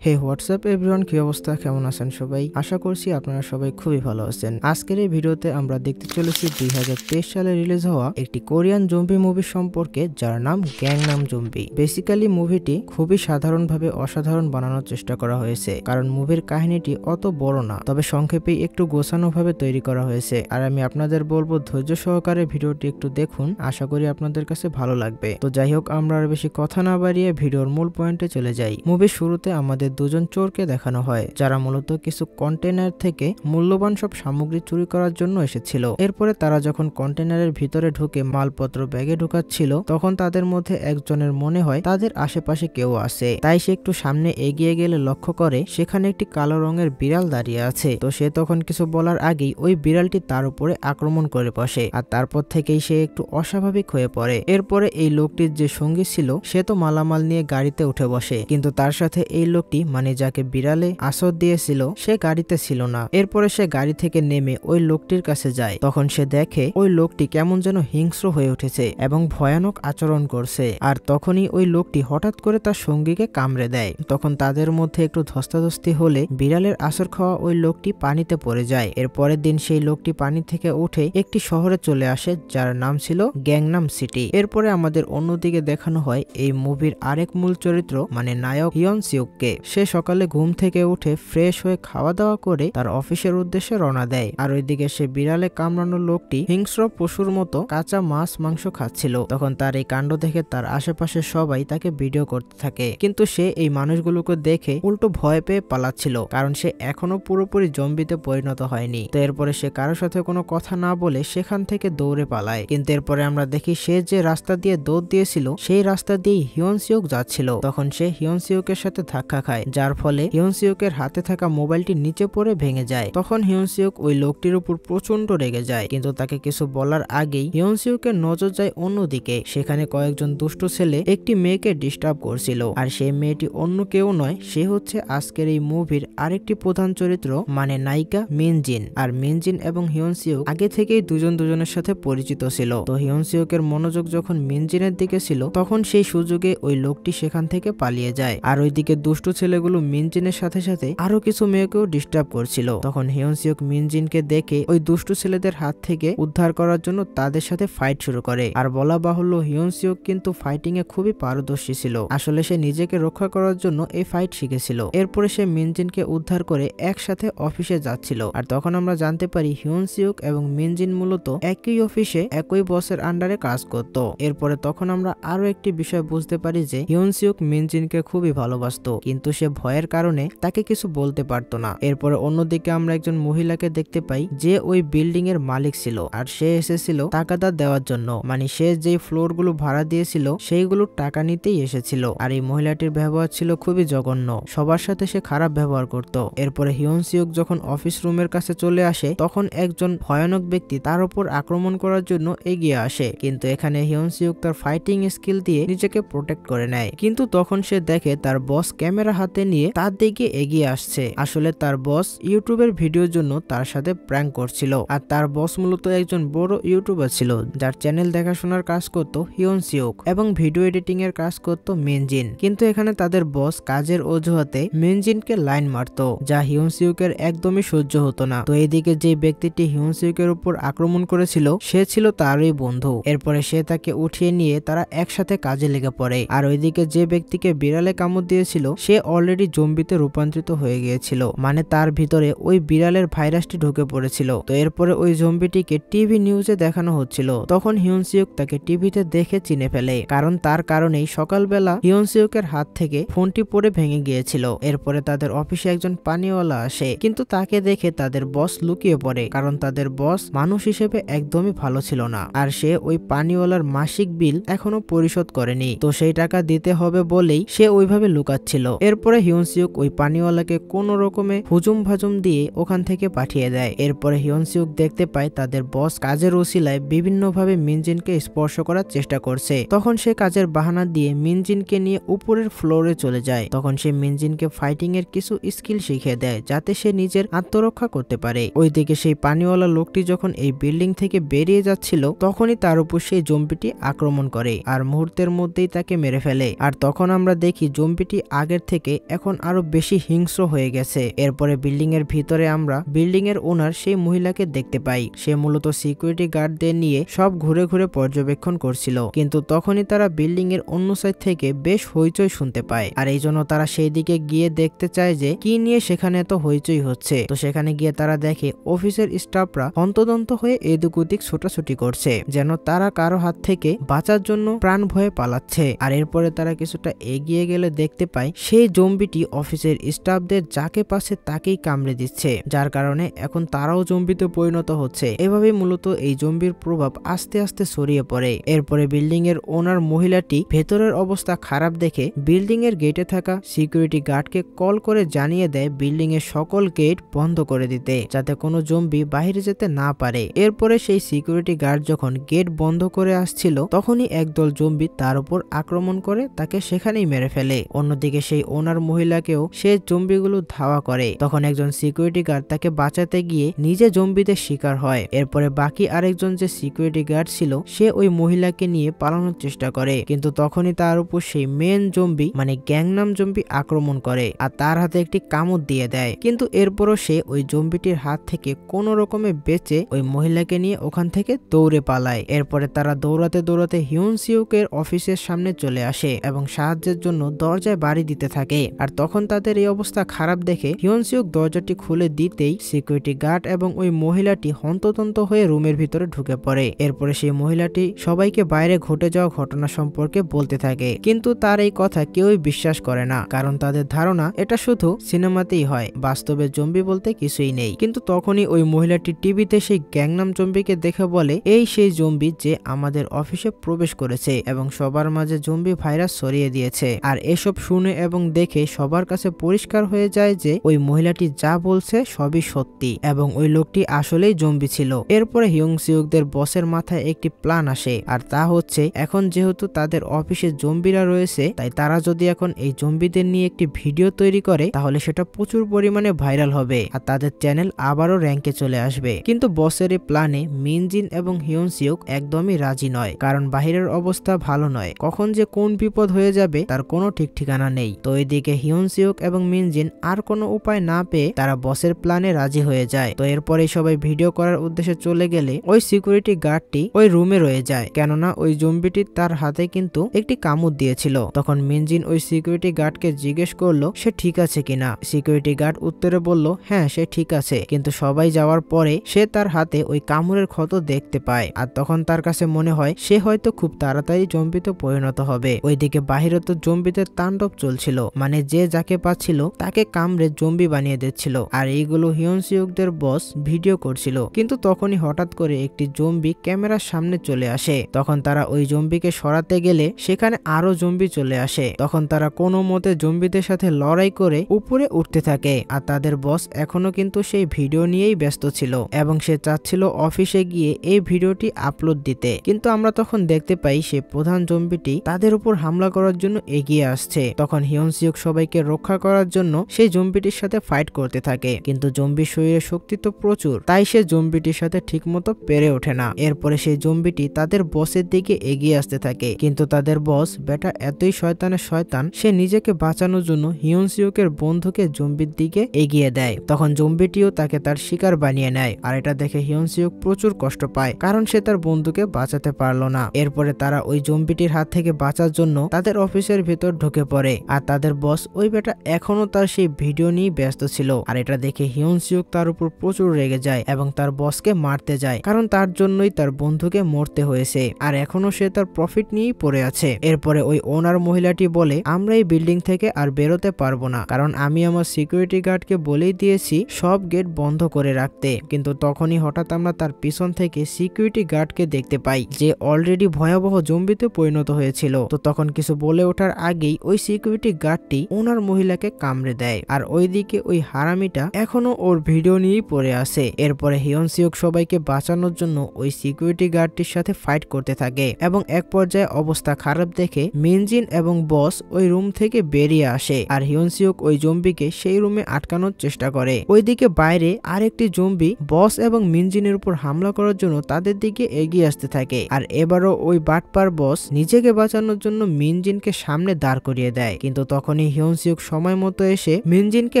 হে WhatsApp everyone, কি অবস্থা, কেমন আছেন সবাই? আশা করছি আপনারা সবাই খুবই ভালো আছেন। আজকের এই ভিডিওতে আমরা দেখতে চলেছি 2023 সালে রিলিজ হওয়া একটি কোরিয়ান জম্বি মুভি সম্পর্কে, যার নাম গ্যাংনাম জম্বি। বেসিক্যালি মুভিটি খুবই সাধারণভাবে অসাধারণ বানানোর চেষ্টা করা হয়েছে, কারণ মুভির কাহিনীটি অত বড় না, তবে সংক্ষেপে একটু গোছানোভাবে তৈরি করা হয়েছে। আর আমি আপনাদের বলবো ধৈর্য সহকারে ভিডিওটি একটু দেখুন, আশা করি আপনাদের কাছে ভালো লাগবে। তো যাই হোক, আমরা আর বেশি কথা না বাড়িয়ে ভিডিওর মূল পয়েন্টে চলে যাই। মুভির শুরুতে আমাদের দুজন চোরকে দেখানো হয়, যারা মূলত কিছু কন্টেনার থেকে মূল্যবান সব সামগ্রী চুরি করার জন্য এসেছিল। এরপরে তারা যখন কন্টেনারের ভিতরে ঢুকে মালপত্র ব্যাগে ঢুকাচ্ছিল, তখন তাদের মধ্যে একজনের মনে হয় তাদের আশেপাশে কেউ আছে। তাই সে একটু সামনে এগিয়ে গেলে লক্ষ্য করে সেখানে একটি কালো রঙের বিড়াল দাঁড়িয়ে আছে। তো সে তখন কিছু বলার আগেই ওই বিড়ালটি তার উপরে আক্রমণ করে বসে, আর তারপর থেকেই সে একটু অস্বাভাবিক হয়ে পড়ে। এরপরে এই লোকটির যে সঙ্গী ছিল সে তো মালামাল নিয়ে গাড়িতে উঠে বসে, কিন্তু তার সাথে এই লোকটি, মানে যাকে বিড়ালে আসর দিয়েছিল, সে গাড়িতে ছিল না। এরপরে সে গাড়ি থেকে নেমে ওই লোকটির কাছে যায়। তখন সে দেখে ওই লোকটি কেমন যেন হিংস্র হয়ে উঠেছে এবং ভয়ানক আচরণ করছে। আর তখনই ওই লোকটি হঠাৎ করে তার সঙ্গীকে কামড়ে দেয়। তখন তাদের মধ্যে একটু ধস্তাধস্তি হলে বিড়ালের আসর খাওয়া ওই লোকটি পানিতে পড়ে যায়। এর পরের দিন সেই লোকটি পানি থেকে উঠে একটি শহরে চলে আসে, যার নাম ছিল গ্যাংনাম সিটি। এরপরে আমাদের অন্যদিকে দেখানো হয় এই মুভির আরেক মূল চরিত্র, মানে নায়ক হিয়ন সিউককে। সে সকালে ঘুম থেকে উঠে ফ্রেশ হয়ে খাওয়া দাওয়া করে তার অফিসের উদ্দেশ্যে রওনা দেয়। আর ওইদিকে সে বিড়ালে কামড়ানো লোকটি হিংস্র পশুর মতো কাঁচা মাছ মাংস খাচ্ছিল। তখন তার এই কাণ্ড দেখে তার আশেপাশে সবাই তাকে ভিডিও করতে থাকে, কিন্তু সে এই মানুষগুলোকে দেখে উল্টো ভয় পেয়ে পালাচ্ছিল, কারণ সে এখনো পুরোপুরি জম্বিতে পরিণত হয়নি। তো এরপরে সে কারোর সাথে কোনো কথা না বলে সেখান থেকে দৌড়ে পালায়। কিন্তু এরপরে আমরা দেখি সে যে রাস্তা দিয়ে দৌড় দিয়েছিল সেই রাস্তা দিয়েই হিয়ন সিউক যাচ্ছিল। তখন সে হিয়ন সিউকের সাথে ধাক্কা খায়, যার ফলে হিয়ন সিউকের হাতে থাকা মোবাইলটি নিচে পড়ে ভেঙে যায়। তখন হিয়ন সিউক ওই লোকটির উপর প্রচন্ড রেগে যায়, কিন্তু তাকে কিছু বলার আগেই হিয়ন সিউকের নজর যায় অন্যদিকে। সেখানে কয়েকজন দুষ্টু ছেলে একটি মেয়েকে ডিস্টার্ব করছিল, আর সেই মেয়েটি অন্য কেউ নয়, সে হচ্ছে আজকের এই মুভির আরেকটি প্রধান চরিত্র, মানে নায়িকা মিনজিন। আর মিনজিন এবং হিয়ন সিউক আগে থেকেই দুজন দুজনের সাথে পরিচিত ছিল। তো হিয়ন সিউকের মনোযোগ যখন মিনজিনের দিকে ছিল, তখন সেই সুযোগে ওই লোকটি সেখান থেকে পালিয়ে যায়। আর ওইদিকে দুষ্টু ছেলেগুলো মিনজিনের সাথে সাথে আরো কিছু মেয়েকেও ডিস্টার্ব করছিল। তখন হিয়ন সিউক মিনজিনকে দেখে ওই দুষ্টু ছেলেদের হাত থেকে উদ্ধার করার জন্য তাদের সাথে ফাইট শুরু করে। আর বলা বাহুল্য, হিয়ন সিউক কিন্তু ফাইটিং এ খুবই পারদর্শী ছিল। আসলে সে নিজেকে রক্ষা করার জন্য এই ফাইট শিখেছিল। এরপরে সে মিনজিনকে উদ্ধার করে একসাথে অফিসে যাচ্ছিল। আর তখন আমরা জানতে পারি হিয়ন সিউক এবং মিনজিন মূলত একই অফিসে একই বসের আন্ডারে কাজ করত। এরপরে তখন আমরা আরো একটি বিষয় বুঝতে পারি যে হিয়ন সিউক মিনজিনকে খুবই ভালোবাসতো, কিন্তু সে ভয়ের কারণে তাকে কিছু বলতে পারতো না। এরপরে অন্যদিকে আমরা একজন মহিলাকে দেখতে পাই যে ওই বিল্ডিং এর মালিক ছিল, আর সে এসেছিল টাকাটা দেওয়ার জন্য, মানে সে যে ফ্লোর গুলো ভাড়া দিয়েছিল সেইগুলোর টাকা নিতেই এসেছিল। আর এই মহিলাটির ব্যবহার ছিল খুবই জঘন্য, সবার সাথে সে খারাপ ব্যবহার করত। এরপরে হিয়ন সিউক যখন অফিস রুমের কাছে চলে আসে, তখন একজন ভয়ানক ব্যক্তি তার উপর আক্রমণ করার জন্য এগিয়ে আসে, কিন্তু এখানে হিয়ন সিউক তার ফাইটিং স্কিল দিয়ে নিজেকে প্রোটেক্ট করে নেয়। কিন্তু তখন সে দেখে তার বস ক্যামেরা হাতে নিয়ে তার দিকে এগিয়ে আসছে। আসলে তার বস ইউটিউবের ভিডিওর জন্য তার সাথে প্র্যাঙ্ক করছিল। আর তার বস মূলত একজন বড় ইউটিউবার ছিল, যার চ্যানেল দেখাশোনার কাজ করত হিয়ন সিউক এবং ভিডিও এডিটিং এর কাজ করত মিনজিন। কিন্তু এখানে তাদের বস কাজের অজুহাতে মিনজিনকে লাইন মারত, যা হিয়ন সিউকের একদমই সহ্য হতো না। তো এইদিকে যে ব্যক্তিটি হিয়ন সিউকের উপর আক্রমণ করেছিল সে ছিল তারই বন্ধু। এরপরে সে তাকে উঠিয়ে নিয়ে তারা একসাথে কাজে লেগে পড়ে। আর ওইদিকে যে ব্যক্তিকে বিড়ালে কামড় দিয়েছিল সে অলরেডি জম্বিতে রূপান্তরিত হয়ে গিয়েছিল, মানে তার ভিতরে ওই বিড়ালের ভাইরাসটি ঢুকে পড়েছিল। তো এরপরে ওই জম্বিটিকে টিভি নিউজে দেখানো হচ্ছিল। তখন হিয়ন সিউক তাকে টিভিতে দেখে চিনে ফেলে, কারণ তার কারণেই সকালবেলা হিয়ন সিউকের হাত থেকে ফোনটি পড়ে ভেঙে গিয়েছিল। এরপরে তাদের অফিসে একজন পানিওয়ালা আসে, কিন্তু তাকে দেখে তাদের বস লুকিয়ে পড়ে, কারণ তাদের বস মানুষ হিসেবে একদমই ভালো ছিল না। আর সে ওই পানিওয়ালার মাসিক বিল এখনো পরিশোধ করেনি, তো সেই টাকা দিতে হবে বলেই সে ওইভাবে লুকাচ্ছিল। এরপরে হিয়ন সিউক ওই পানিওয়ালাকে কোন রকমে হুজুম ভাজুম দিয়ে ওখান থেকে পাঠিয়ে দেয়। এরপরে হিয়ন সিউক দেখতে পায় তাদের বস কাজের ওসিলায় বিভিন্নভাবে মিনজিনকে স্পর্শ করার চেষ্টা করছে। তখন সে কাজের বাহানা দিয়ে মিনজিনকে নিয়ে উপরের ফ্লোরে চলে যায়। তখন সে মিনজিনকে ফাইটিং এর কিছু স্কিল শিখিয়ে দেয়, যাতে সে নিজের আত্মরক্ষা করতে পারে। ওইদিকে সেই পানিওয়ালা লোকটি যখন এই বিল্ডিং থেকে বেরিয়ে যাচ্ছিল, তখনই তার উপর সেই জম্বিটি আক্রমণ করে আর মুহূর্তের মধ্যেই তাকে মেরে ফেলে। আর তখন আমরা দেখি জম্বিটি আগের থেকে এখন আরো বেশি হিংস্র হয়ে গেছে। এরপরে বিল্ডিং এর ভিতরে আমরা বিল্ডিং এর ওনার সেই মহিলাকে দেখতে পাই। সে মূলত সিকিউরিটি গার্ডদের নিয়ে সব ঘুরে ঘুরে পর্যবেক্ষণ করছিল, কিন্তু তখনই তারা বিল্ডিং এর অন্য সাইড থেকে বেশ হইচই শুনতে পায়। আর এই জন্য তারা সেই দিকে গিয়ে দেখতে চায় যে কি নিয়ে সেখানে এত হইচই হচ্ছে। তো সেখানে গিয়ে তারা দেখে অফিসের স্টাফরা হন্তদন্ত হয়ে এদিক ওদিক ছোটাছুটি করছে, যেন তারা কারো হাত থেকে বাঁচার জন্য প্রাণ ভয়ে পালাচ্ছে। আর এরপরে তারা কিছুটা এগিয়ে গেলে দেখতে পায় সেই জম্বিটি অফিসের স্টাফদের যাকে পাচ্ছে তাকেই কামড়ে দিচ্ছে, যার কারণে এখন তারাও জম্বিতে পরিণত হচ্ছে। এভাবে মূলত এই জম্বির প্রভাব আস্তে আস্তে ছড়িয়ে পড়ে। এরপরে বিল্ডিং এর ওনার মহিলাটি ভেতরের অবস্থা খারাপ দেখে বিল্ডিং এর গেটে থাকা সিকিউরিটি গার্ডকে কল করে জানিয়ে দেয় বিল্ডিং এর সকল গেট বন্ধ করে দিতে, যাতে কোনো জম্বি বাইরে যেতে না পারে। এরপরে সেই সিকিউরিটি গার্ড যখন গেট বন্ধ করে আসছিল, তখনই একদল জম্বি তার উপর আক্রমণ করে তাকে সেখানেই মেরে ফেলে। অন্যদিকে সেই ওনার মহিলাকেও সে জম্বিগুলো ধাওয়া করে। তখন একজন সিকিউরিটি গার্ড তাকে বাঁচাতে গিয়ে নিজে জম্বিদের শিকার হয়। এরপরে বাকি আরেকজন যে সিকিউরিটি গার্ড ছিল সে ওই মহিলাকে নিয়ে পালানোর চেষ্টা করে, কিন্তু তখনই তার উপর সেই মেন জম্বি মানে গ্যাংনাম জম্বি আক্রমণ করে আর তার হাতে একটি কামড় দিয়ে দেয়। কিন্তু এরপরও সে ওই জম্বিটির হাত থেকে কোনো রকমে বেঁচে ওই মহিলাকে নিয়ে ওখান থেকে দৌড়ে পালায়। এরপরে তারা দৌড়াতে দৌড়াতে হিউন সিউকের অফিসের সামনে চলে আসে এবং সাহায্যের জন্য দরজায় বাড়ি দিতে থাকে। আর তখন তাদের এই অবস্থা খারাপ দেখে হিউন সিউক দরজাটি খুলে দিতেই সিকিউরিটি গার্ড এবং ওই মহিলাটি হন্তদন্ত হয়ে রুমের ভিতরে ঢুকে পড়ে। এরপরে সেই মহিলাটি সবাইকে বাইরে ঘটে যাওয়া ঘটনা সম্পর্কে বলতে থাকে, কিন্তু তার এই কথা কেউই বিশ্বাস করে না, কারণ তাদের ধারণা এটা শুধু সিনেমাতেই হয়, বাস্তবে জম্বি বলতে কিছুই নেই। কিন্তু তখনই ওই মহিলাটি টিভিতে সেই গ্যাংনাম জম্বিকে দেখে বলে, এই সেই জম্বি যে আমাদের অফিসে প্রবেশ করেছে এবং সবার মাঝে জম্বি ভাইরাস ছড়িয়ে দিয়েছে। আর এসব শুনে এবং দেখে সবার কাছে পরিষ্কার হয়ে যায় যে ওই মহিলাটি যা বলছে সবই সত্যি এবং ওই লোকটি আসলেই জম্বি ছিল। এরপরে হিউং সিউকদের বসের মাথায় একটি প্ল্যান আসে, আর তা হচ্ছে এখন যেহেতু তাদের অফিসে জম্বিরা রয়েছে, তাই তারা যদি এখন এই জম্বিদের নিয়ে একটি ভিডিও তৈরি করে তাহলে সেটা প্রচুর পরিমাণে ভাইরাল হবে আর তাদের চ্যানেল আবারও র্যাঙ্কে চলে আসবে। কিন্তু বসের এই প্ল্যানে মিনজিন এবং হিউন সিউক একদমই রাজি নয়, কারণ বাহিরের অবস্থা ভালো নয়, কখন যে কোন বিপদ হয়ে যাবে তার কোনো ঠিক ঠিকানা নেই। তো এদিকে হিউন সিউক এবং মিনজিন আর কোনো উপায় না পেয়ে তারা বসের প্ল্যানে রাজি হয়ে যায়। তো এরপরে সবাই ভিডিও করার উদ্দেশ্যে চলে গেলে ওই সিকিউরিটি গার্ডটি ওই রুমে রয়ে যায়, কেননা ওই জম্বিটি তার হাতে কিন্তু একটি কামড় দিয়েছিল। তখন মিনজিন ওই সিকিউরিটি গার্ডকে জিজ্ঞেস করলো সে ঠিক আছে কিনা। সিকিউরিটি গার্ড উত্তরে বলল হ্যাঁ সে ঠিক আছে, কিন্তু সবাই যাওয়ার পরে সে তার হাতে ওই কামড়ের ক্ষত দেখতে পায়। আর তখন তার কাছে মনে হয় সে হয়তো খুব তাড়াতাড়ি জম্বিতে পরিণত হবে। ওইদিকে বাহিরে তো জম্বিদের তাণ্ডব চলছিল, মানে যে যাকে পাচ্ছিল তাকে কামড়ে জম্বি বানিয়ে দিচ্ছিল। আর এইগুলো হিউন সিউকদের বস ভিডিও করছিল। কিন্তু তখনই হঠাৎ করে একটি জম্বি ক্যামেরার সামনে চলে আসে। তখন তারা ওই জম্বিকে সরাতে গেলে সেখানে আরো জম্বি চলে আসে। তখন তারা কোনো মতে জম্বিদের সাথে লড়াই করে উপরে উঠতে থাকে। আর তাদের বস এখনো কিন্তু সেই ভিডিও নিয়েই ব্যস্ত ছিল এবং সে চাচ্ছিল অফিসে গিয়ে এই ভিডিওটি আপলোড দিতে। কিন্তু আমরা তখন দেখতে পাই সে প্রধান জম্বিটি তাদের উপর হামলা করার জন্য এগিয়ে আসছে। তখন হিউন সিউক সবাইকে রক্ষা করার জন্য সেই জম্বিটির সাথে ফাইট করতে থাকে, কিন্তু জম্বির শরীরে শক্তি তো প্রচুর, তাই সে জম্বিটির সাথে ঠিকমতো পেরে ওঠে না। এরপরে সেই জম্বিটি তাদের বসের দিকে এগিয়ে আসতে থাকে, কিন্তু তাদের বস বেটা এতই শয়তানের শয়তান, সে নিজেকে বাঁচানোর জন্য হিউন সিউকের বন্ধুকে জম্বির দিকে এগিয়ে দেয়। তখন জম্বিটিও তাকে তার শিকার বানিয়ে নেয়। আর এটা দেখে হিউন সিউক প্রচুর কষ্ট পায়, কারণ সে তার বন্ধুকে বাঁচাতে পারলো না। এরপরে তারা ওই জম্বিটির হাত থেকে বাঁচার জন্য তাদের অফিসের ভিতর ঢুকে পড়ে। আর তাদের বস ওই বেটা এখনো তার সেই ভিডিও নিয়ে ব্যস্ত ছিল। আর এটা দেখে হিউন সিউক তার উপর প্রচুর রেগে যায় এবং তার বসকে মারতে যায়, কারণ তার জন্যই তার বন্ধুকে মরতে হয়েছে। আর এখনো সে তার প্রফিট নিয়েই পড়ে আছে। এরপরে ওই ওনার মহিলাটি বলে আমরা এই বিল্ডিং থেকে আর বেরোতে পারবো না, কারণ আমি আমার সিকিউরিটি গার্ডকে বলেই দিয়েছি সব গেট বন্ধ করে রাখতে। কিন্তু তখনই হঠাৎ আমরা তার পিছন থেকে সিকিউরিটি গার্ডকে দেখতে পাই, যে অলরেডি ভয়াবহ জম্বিতে পরিণত হয়েছিল। তো তখন কিছু বলে ওঠার আগেই ওই সিকিউরিটি গার্ডটি ওনার মহিলাকে কামড়ে দেয়। আর ওইদিকে ওই হারামিটা এখনো ওর ভিডিও নিয়েই পড়ে আছে। এরপরে হিউন সিউক সবাইকে বাঁচানোর জন্য ওই সিকিউরিটি গার্ডটির সাথে ফাইট করতে থাকে এবং এক পর্যায়ে অবস্থা খারাপ দেখে মিনজিন এবং বস ওই রুম থেকে বেরিয়ে আসে। আর হিউন সিউক ওই জম্বিকে সেই রুমে আটকানোর চেষ্টা করে। ওইদিকে বাইরে আরেকটি জম্বি বস এবং মিনজিনের উপর হামলা করার জন্য তাদের দিকে এগিয়ে আসতে থাকে। আর এবারও ওই বাটপার বস নিজেকে বাঁচানোর জন্য মিনজিনকে সামনে দাঁড় করিয়ে দেয়, কিন্তু তখনই তখনই হিয়নসিউক সময় মতো এসে মিনজিনকে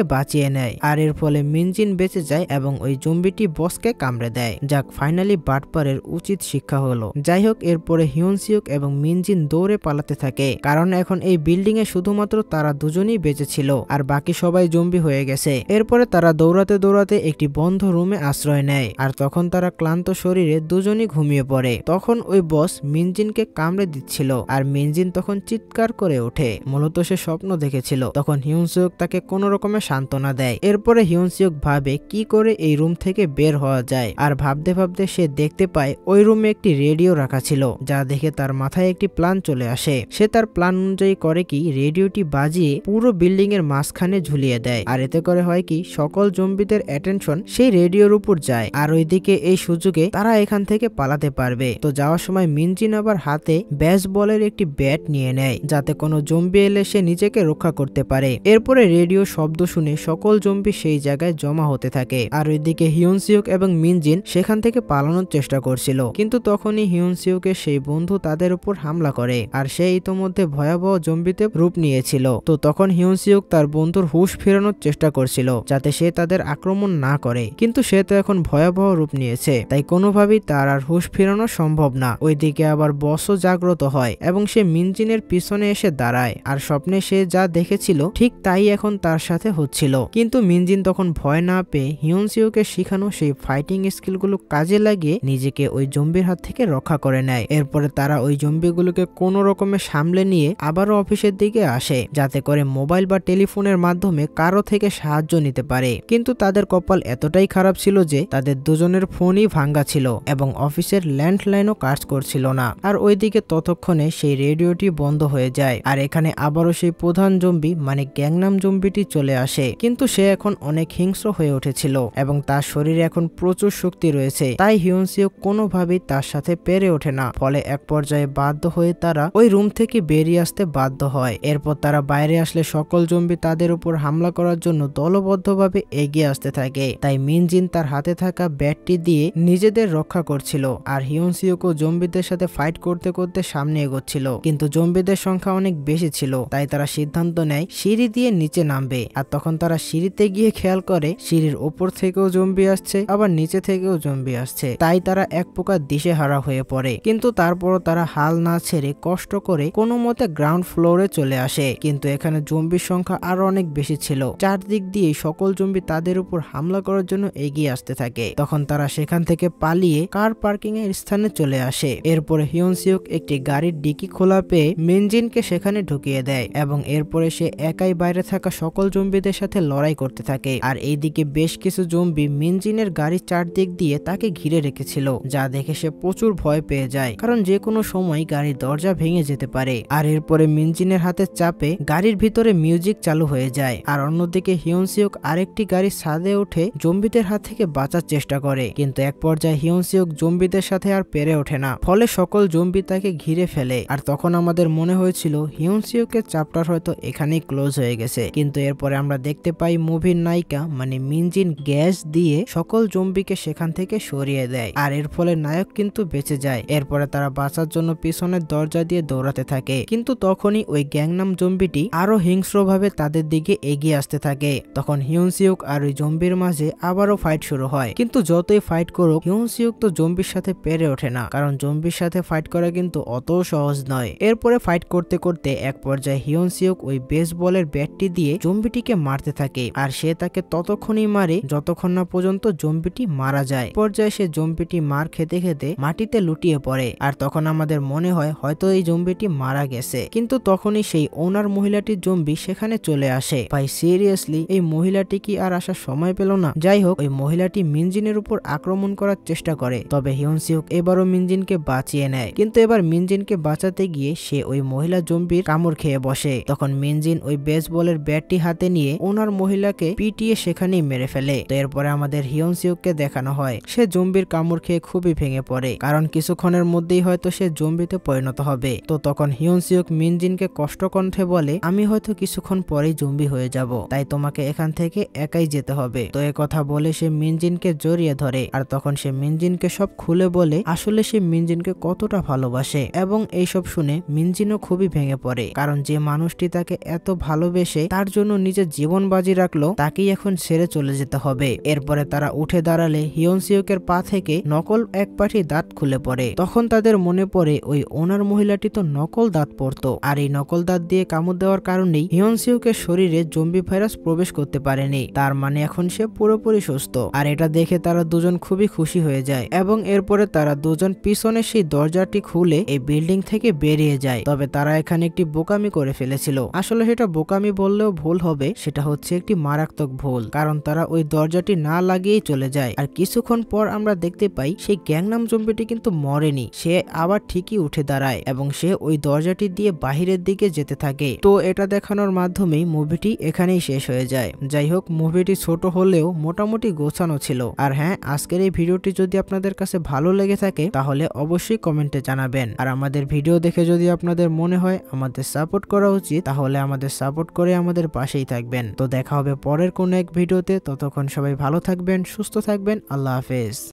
বাঁচিয়ে নেয়, আর এর ফলে মিনজিন বেঁচে যায় এবং ওই জম্বিটি বসকে কামড়ে দেয়। যাক, ফাইনালি বাটপারের উচিত শিক্ষা হলো। যাই হোক, এরপরে হিয়নসিউক এবং মিনজিন দৌড়ে পালাতে থাকে, কারণ এখন এই বিল্ডিং এ শুধুমাত্র তারা দুজনেই বেঁচে ছিল আর বাকি সবাই জম্বি হয়ে গেছে। এরপরে তারা দৌড়াতে দৌড়াতে একটি বন্ধ রুমে আশ্রয় নেয়, আর তখন তারা ক্লান্ত শরীরে দুজনই ঘুমিয়ে পড়ে। তখন ওই বস মিনজিনকে কামড়ে দিচ্ছিল, আর মিনজিন তখন চিৎকার করে ওঠে। মূলত সে স্বপ্ন দেখেছিল। তখন হিয়নসিউক তাকে কোনো রকমের সান্ত্বনা দেয়। এরপরে হিয়নসিউক ভাবে কি করে এই রুম থেকে বের হওয়া যায়, আর ভাবতে ভাবতে সে দেখতে পায় ওই রুমে একটি রেডিও রাখা ছিল, যা দেখে তার মাথায় একটি প্ল্যান চলে আসে। সে তার প্ল্যান অনুযায়ী করে কি, রেডিওটি বাজিয়ে পুরো বিল্ডিং এর মাঝখানে ঝুলিয়ে দেয়, আর এতে করে হয় কি, সকল জম্বিদের অ্যাটেনশন সেই রেডিওর উপর যায়, আর ওইদিকে এই সুযোগে তারা এখান থেকে পালাতে পারবে। তো যাওয়ার সময় মিনজিন আবার হাতে বেসবলের একটি ব্যাট নিয়ে নেয়, যাতে কোনো জম্বি এলে সে নিজেকে রক্ষা করতে পারে। এরপরে রেডিও শব্দ শুনে সকল জম্বি সেই জায়গায় জমা হতে থাকে, আর ওইদিকে হিয়নসিউক এবং মিনজিন সেখান থেকে পালানোর চেষ্টা করছিল, কিন্তু তখনই হিয়নসিউকের সেই বন্ধু তাদের উপর হামলা করে, আর সে ইতোমধ্যে ভয়াবহ জম্বিতে রূপ নিয়েছিল। তো তখন হিয়নসিউক তার বন্ধুর হুঁশ ফেরানোর চেষ্টা করছিল, যাতে সে তাদের আক্রমণ না করে, কিন্তু সে তো এখন ভয়াবহ রূপ নিয়েছে, তাই কোনোভাবেই তার আর হুঁশ ফেরানো সম্ভব না। ওইদিকে আবার বসও জাগ্রত হয় এবং সে মিনজিনের পিছনে এসে দাঁড়ায়, আর স্বপ্নে সে যা দেখেছিল ঠিক তাই এখন তার সাথে হচ্ছিল। কিন্তু মিনজিন তখন ভয় না পেয়ে হিয়নসিউকে শিখানো সেই ফাইটিং স্কিলগুলো কাজে লাগিয়ে নিজেকে ওই জম্বির হাত থেকে রক্ষা করে নেয়। এরপরে তারা ওই জম্বিগুলোকে কোনো রকমে সামলে নিয়ে আবারও অফিসের দিকে আসে, যাতে করে মোবাইল বা টেলিফোনের মাধ্যমে কারো থেকে সাহায্য নিতে পারে। কিন্তু তাদের কপাল এতটাই খারাপ ছিল যে তাদের দুজনের ফোনই ভাঙ্গা ছিল এবং অফিসের ল্যান্ডলাইনও কাজ করছিল না। আর ওইদিকে ততক্ষণে সেই রেডিওটি বন্ধ হয়ে যায়, আর এখানে আবারও সেই প্রধান জম্বি মানে গ্যাংনাম জম্বিটি চলে আসে। কিন্তু সে এখন অনেক হিংস্র হয়ে উঠেছিল এবং তার শরীরে এখন প্রচুর শক্তি রয়েছে, তাই হিয়নসিউক কোনোভাবেই তার সাথে পেরে ওঠে না। ফলে এক পর্যায়ে বাধ্য হয়ে তারা ওই রুম থেকে বেরিয়ে আসতে বাধ্য হয়। এরপর তারা বাইরে আসলে সকল জম্বি তাদের উপর হামলা করার জন্য দলবদ্ধভাবে এগিয়ে আসতে থাকে, তাই মিনজিন তার হাতে থাকা ব্যাটটি দিয়ে নিজেদের রক্ষা করছিল, আর হিয়নসিউকও জম্বিদের সাথে ফাইট করতে করতে সামনে এগোচ্ছিল। কিন্তু জম্বিদের সংখ্যা অনেক বেশি ছিল, তাই তারা সিদ্ধান্ত নেয় সিঁড়ি দিয়ে নিচে নামবে। আর তখন তারা সিঁড়িতে গিয়ে খেয়াল করে সিঁড়ির ওপর থেকেও জম্বি আসছে, আবার নিচে থেকেও জম্বি আসছে, তাই তারা এক প্রকার দিশেহারা হয়ে পড়ে। কিন্তু তারপরও তারা হাল না ছেড়ে কষ্ট করে কোনো মতে গ্রাউন্ড ফ্লোরে চলে আসে। কিন্তু এখানে জম্বির সংখ্যা আরো অনেক বেশি ছিল, চারদিক দিয়ে সকল জম্বি তাদের উপর হামলা করার জন্য এগিয়ে আসতে থাকে। তখন তারা সেখান থেকে পালিয়ে কার পার্কিং এর স্থানে চলে আসে। এরপরে হিয়নসিউক একটি গাড়ির ডিকি খোলা পেয়ে মিনজিনকে সেখানে ঢুকিয়ে দেয় এবং এরপরে সে একাই বাইরে থাকা সকল জম্বিদের সাথে লড়াই করতে থাকে। আর এইদিকে বেশ কিছু জম্বি মিনজিনের গাড়ির চারদিক দিয়ে তাকে ঘিরে রেখেছিল, যা দেখে সে প্রচুর ভয় পেয়ে যায়, কারণ যে কোনো সময় গাড়ির দরজা ভেঙে যেতে পারে। আর এরপরে মিনজিনের হাতে চাপে গাড়ির ভিতরে মিউজিক চালু হয়ে যায়। আর অন্যদিকে হিয়নসিউক আরেকটি গাড়ির ছাদে উঠে জম্বিদের হাত থেকে বাঁচার চেষ্টা করে, কিন্তু এক পর্যায়ে হিয়নসিউক জম্বিদের সাথে আর পেরে ওঠে না, ফলে সকল জম্বি তাকে ঘিরে ফেলে। আর তখন আমাদের মনে হয়েছিল হিয়নসিউকের চ্যাপ্টার হয়তো এখানেই ক্লোজ হয়ে গেছে, কিন্তু এরপরে আমরা দেখতে পাই মুভির নায়িকা মানে মিনজিন গ্যাস দিয়ে সকল জম্বিকে সেখান থেকে সরিয়ে দেয়, আর এর ফলে নায়ক কিন্তু বেঁচে যায়। এরপরে তারা বাঁচার জন্য পিছনের দরজা দিয়ে দৌড়াতে থাকে, কিন্তু তখনই ওই গ্যাংনাম জম্বিটি আরো হিংস্রভাবে তাদের দিকে এগিয়ে আসতে থাকে। তখন হিয়নসিউক আর ওই জম্বির মাঝে আবারও ফাইট শুরু হয়, কিন্তু যতই ফাইট করুক হিয়নসিউক তো জম্বির সাথে পেরে ওঠে না, কারণ জম্বির সাথে ফাইট করা কিন্তু অত সহজ নয়। এরপরে ফাইট করতে করতে এক পর্যায়ে হিয়নসিউক ওই বেসবলের ব্যাটটি দিয়ে জম্বিটিকে মারতে থাকে, আর সে তাকে ততক্ষণই মারে যতক্ষণ না পর্যন্ত জম্বিটি মারা যায়। পর্যায়ে সে জম্বিটি মার খেতে খেতে মাটিতে লুটিয়ে পড়ে, আর তখন আমাদের মনে হয় হয়তো এই জম্বিটি মারা গেছে, কিন্তু তখনই সেই ওনার মহিলাটির জম্বি সেখানে চলে আসে। ভাই সিরিয়াসলি এই মহিলাটি কি আর আসার সময় পেল না? যাই হোক, ওই মহিলাটি মিনজিনের উপর আক্রমণ করার চেষ্টা করে, তবে হিয়নসিউক এবারও মিনজিনকে বাঁচিয়ে নেয়। কিন্তু এবার মিনজিনকে বাঁচাতে গিয়ে সে ওই মহিলা জম্বির কামড় খেয়ে বসে। তখন মিনজিন ওই বেসবলের ব্যাটটি হাতে নিয়ে ওনার মহিলাকে পিটিয়ে সেখানেই মেরে ফেলে। তো এরপরে আমাদের হিয়নসিউককে দেখানো হয় সে জম্বির কামড় খেয়ে খুবই ভেঙে পড়ে, কারণ কিছুক্ষণের মধ্যেই হয়তো সে জম্বিতে পরিণত হবে। তো তখন হিয়নসিউক মিনজিনকে কষ্ট কণ্ঠে বলে, আমি হয়তো কিছুক্ষণ পরেই জম্বি হয়ে যাব, তাই তোমাকে এখান থেকে একাই যেতে হবে। তো কথা বলে সে মিনজিনকে জড়িয়ে ধরে, আর তখন সে মিনজিনকে সব খুলে বলে আসলে সে মিনজিনকে কতটা ভালোবাসে। এবং এইসব শুনে মিনজিনও খুবই ভেঙে পড়ে, কারণ যে মানুষটি তাকে যাকে এত ভালোবেসে তার জন্য নিজের জীবন বাজি রাখলো তাকেই এখন ছেড়ে চলে যেতে হবে। এরপরে তারা উঠে দাঁড়ালে হিয়নসিওকের পা থেকে নকল এক পাটি দাঁত খুলে পড়ে। তখন তাদের মনে পড়ে ওই ওনার মহিলাটি তো নকল দাঁত পরতো, আর এই নকল দাঁত দিয়ে কামড় দেওয়ার কারণেই হিয়নসিওকের শরীরে জম্বি ভাইরাস প্রবেশ করতে পারেনি। তার মানে এখন সে পুরোপুরি সুস্থ। আর এটা দেখে তারা দুজন খুবই খুশি হয়ে যায় এবং এরপরে তারা দুজন পিছনে সেই দরজাটি খুলে এই বিল্ডিং থেকে বেরিয়ে যায়। তবে তারা এখানে একটি বোকামি করে ফেলেছিল। আসলে সেটা বোকামি বললেও ভুল হবে, সেটা হচ্ছে একটি মারাত্মক ভুল, কারণ তারা ওই দরজাটি না লাগিয়েই চলে যায়। আর কিছুক্ষণ পর আমরা দেখতে পাই সেই গ্যাংনাম জম্বিটি কিন্তু মরেনি, সে আবার ঠিকই উঠে দাঁড়ায় এবং সে ওই দরজাটি দিয়ে বাহিরের দিকে যেতে থাকে। তো এটা দেখানোর মাধ্যমেই মুভিটি এখানেই শেষ হয়ে যায়। যাই হোক, মুভিটি ছোট হলেও মোটামুটি গোছানো ছিল। আর হ্যাঁ, আজকের এই ভিডিওটি যদি আপনাদের কাছে ভালো লেগে থাকে তাহলে অবশ্যই কমেন্টে জানাবেন। আর আমাদের ভিডিও দেখে যদি আপনাদের মনে হয় আমাদের সাপোর্ট করা উচিত, তাহলে আমাদের সাপোর্ট করে আমাদের পাশেই থাকবেন। তো দেখা হবে পরের কোনো এক ভিডিওতে। ততক্ষণ সবাই ভালো থাকবেন, সুস্থ থাকবেন। আল্লাহ হাফেজ।